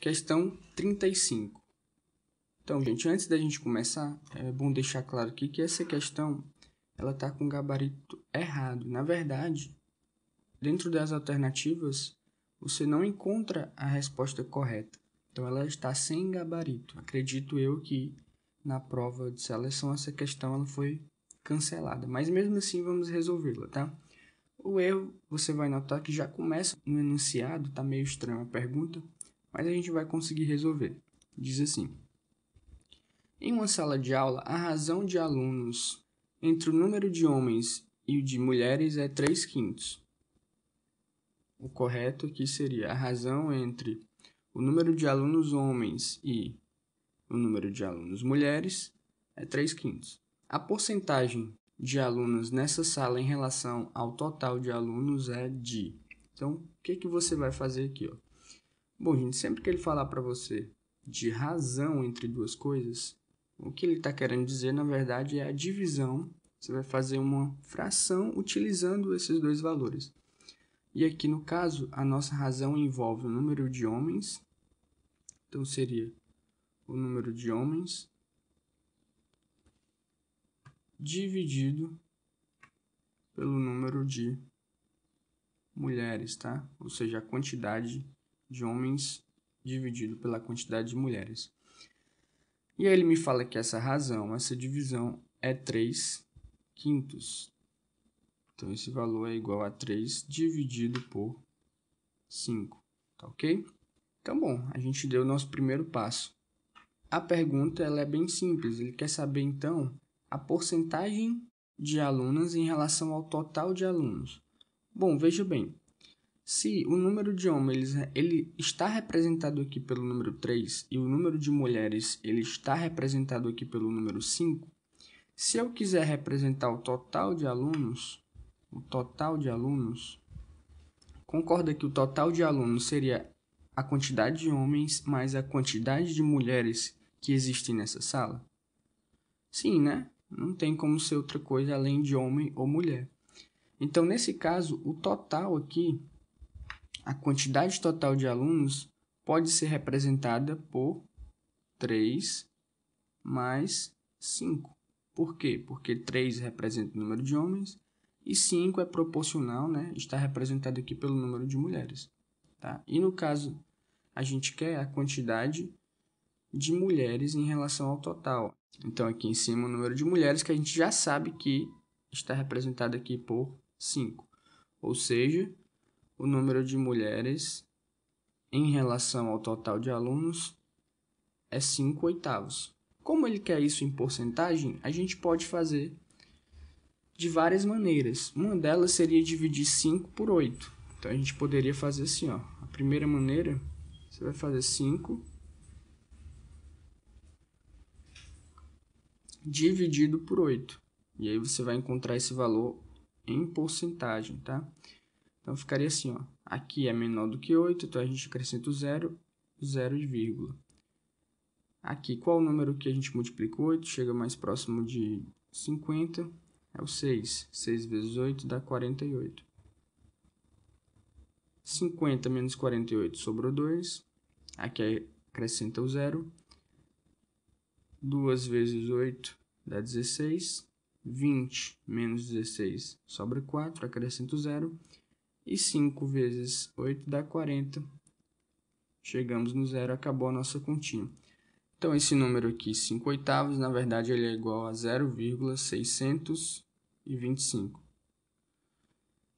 Questão 35. Então, gente, antes da gente começar, é bom deixar claro aqui que essa questão ela está com gabarito errado. Na verdade, dentro das alternativas, você não encontra a resposta correta. Então, ela está sem gabarito. Acredito eu que na prova de seleção essa questão ela foi cancelada. Mas mesmo assim, vamos resolvê-la, tá? O erro, você vai notar que já começa no enunciado, tá meio estranha a pergunta, mas a gente vai conseguir resolver. Diz assim: em uma sala de aula, a razão de alunos entre o número de homens e o de mulheres é 3/5. O correto aqui seria a razão entre o número de alunos homens e o número de alunos mulheres é 3/5. A porcentagem de alunos nessa sala em relação ao total de alunos é de... Então, o que você vai fazer aqui, ó? Bom, gente, sempre que ele falar para você de razão entre duas coisas, o que ele está querendo dizer, na verdade, é a divisão. Você vai fazer uma fração utilizando esses dois valores. E aqui, no caso, a nossa razão envolve o número de homens. Então, seria o número de homens dividido pelo número de mulheres, tá? Ou seja, a quantidade de homens dividido pela quantidade de mulheres. E aí ele me fala que essa razão, essa divisão é 3/5. Então, esse valor é igual a 3 dividido por 5, tá ok? Então, bom, a gente deu o nosso primeiro passo. A pergunta ela é bem simples, ele quer saber, então, a porcentagem de alunas em relação ao total de alunos. Bom, veja bem, se o número de homens ele está representado aqui pelo número 3 e o número de mulheres ele está representado aqui pelo número 5, se eu quiser representar o total de alunos, concorda que o total de alunos seria a quantidade de homens mais a quantidade de mulheres que existem nessa sala? Sim, né? Não tem como ser outra coisa além de homem ou mulher. Então, nesse caso, o total aqui, a quantidade total de alunos, pode ser representada por 3 mais 5. Por quê? Porque 3 representa o número de homens e 5 é proporcional, né? Está representado aqui pelo número de mulheres. Tá? E no caso, a gente quer a quantidade de mulheres em relação ao total. Então, aqui em cima, o número de mulheres que a gente já sabe que está representado aqui por 5. Ou seja, o número de mulheres em relação ao total de alunos é 5/8. Como ele quer isso em porcentagem, a gente pode fazer de várias maneiras. Uma delas seria dividir 5 por 8. Então, a gente poderia fazer assim, ó. A primeira maneira, você vai fazer 5 dividido por 8. E aí você vai encontrar esse valor em porcentagem, tá? Então, ficaria assim, ó. Aqui é menor do que 8, então a gente acrescenta o 0, 0, aqui, qual o número que a gente multiplica 8? Chega mais próximo de 50, é o 6. 6 vezes 8 dá 48. 50 menos 48 sobrou 2. Aqui acrescenta o 0. 2 vezes 8 dá 16. 20 menos 16 sobra 4, acrescenta o 0. E 5 vezes 8 dá 40. Chegamos no 0, acabou a nossa continha. Então, esse número aqui, 5/8, na verdade, ele é igual a 0,625.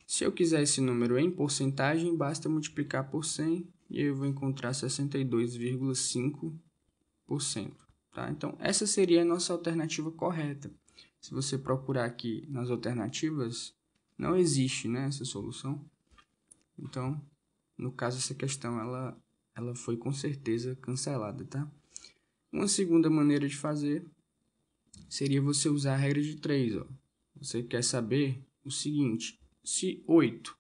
Se eu quiser esse número em porcentagem, basta multiplicar por 100 e eu vou encontrar 62,5%. Tá? Então, essa seria a nossa alternativa correta. Se você procurar aqui nas alternativas, não existe, né, essa solução. Então, no caso, essa questão ela foi com certeza cancelada, tá? Uma segunda maneira de fazer seria você usar a regra de 3. Ó. Você quer saber o seguinte: se 8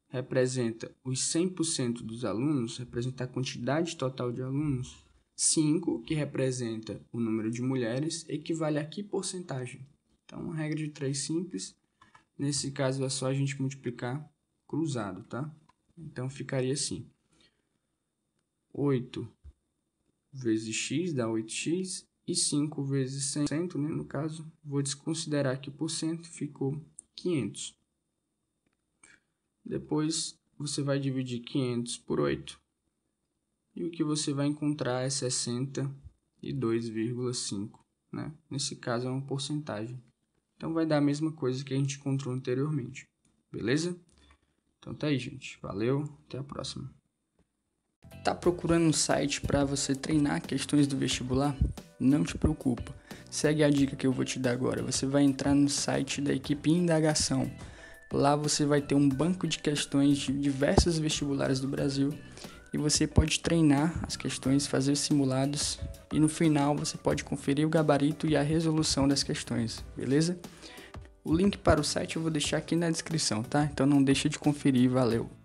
representa os 100% dos alunos, representa a quantidade total de alunos, 5, que representa o número de mulheres, equivale a que porcentagem? Então, uma regra de 3 simples. Nesse caso, é só a gente multiplicar cruzado, tá? Então, ficaria assim: 8 vezes x dá 8x, e 5 vezes 100, né? No caso, vou desconsiderar aqui por cento, ficou 500. Depois, você vai dividir 500 por 8, e o que você vai encontrar é 62,5, né? Nesse caso, é uma porcentagem. Então, vai dar a mesma coisa que a gente encontrou anteriormente, beleza? Então, tá aí, gente. Valeu, até a próxima. Tá procurando um site para você treinar questões do vestibular? Não te preocupa. Segue a dica que eu vou te dar agora. Você vai entrar no site da equipe Indagação. Lá você vai ter um banco de questões de diversos vestibulares do Brasil e você pode treinar as questões, fazer os simulados e no final você pode conferir o gabarito e a resolução das questões, beleza? O link para o site eu vou deixar aqui na descrição, tá? Então não deixa de conferir, valeu!